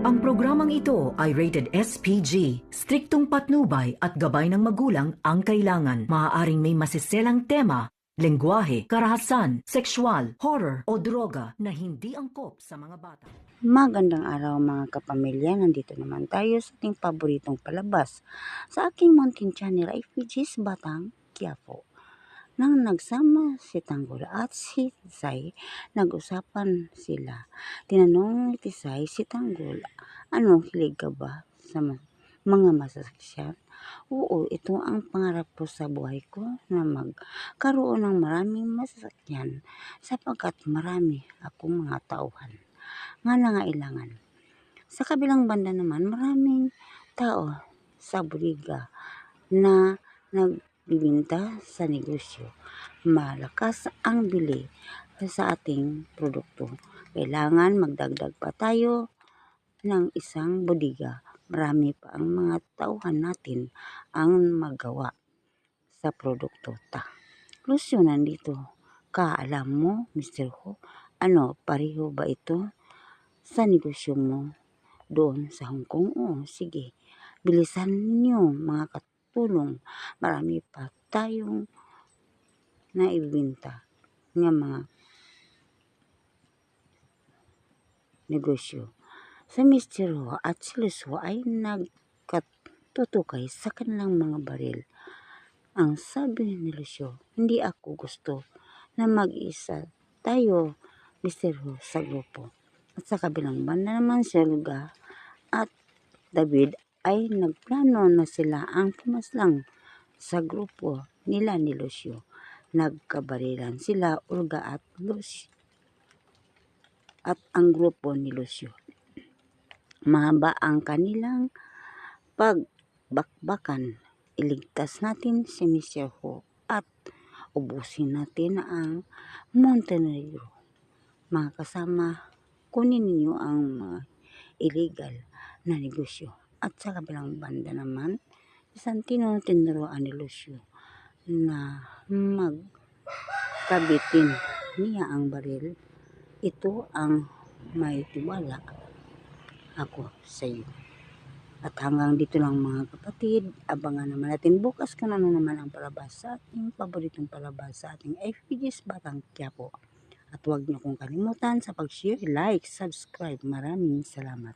Ang programang ito ay rated SPG. Striktong patnubay at gabay ng magulang ang kailangan. Maaaring may masiselang tema, lengguwahe, karahasan, sexual, horror o droga na hindi angkop sa mga bata. Magandang araw mga kapamilya, nandito naman tayo sa ating paboritong palabas sa aking mountain channel ay PG's Batang Quiapo. Nang nagsama si Tanggol at si Tisay, nag-usapan sila. Tinanong ni Tisay si Tanggol, ano, hilig ka ba sa mga masasakyan? Oo, ito ang pangarap ko sa buhay ko na magkaroon ng maraming masasakyan sapagkat marami akong mga tauhan nga nangailangan. Sa kabilang banda naman, maraming tao sa bodega na nagbibinta sa negosyo. Malakas ang bili sa ating produkto. Kailangan magdagdag pa tayo ng isang bodega. Marami pa ang mga tauhan natin ang magawa sa produkto ta. Lucio, nandito ka, alam mo, Mr. Ho, ano, pareho ba ito sa negosyo mo doon sa Hong Kong? Oo, sige. Bilisan niyo mga katulong. Marami pa tayong naibenta ng mga negosyo. Sa Mr. Ho at si Lucio ay nagkatutukay sa kanilang mga baril. Ang sabi ni Lucio, hindi ako gusto na mag-isa tayo, Mr. Ho, sa grupo. At sa kabilang banda naman si Olga at David ay nagplano na sila ang pumaslang sa grupo nila ni Lucio. Nagkabarilan sila, Olga at Lucio, at ang grupo ni Lucio. Mahaba ang kanilang pagbakbakan. Iligtas natin si Mr. Ho at ubusin natin ang Montenegro. Mga kasama, kunin ninyo ang mga illegal na negosyo. At sa kabilang banda naman, isang tinuruan ni Lucio na magkabitin niya ang baril. Ito ang may tiwala ako sa iyo. At hanggang dito lang mga kapatid, abangan naman natin bukas kung ano naman ang palabas sa ating paboritong palabas sa ating FPG's Batang Quiapo. At huwag niyo kong kalimutan sa pag-share, like, subscribe. Maraming salamat.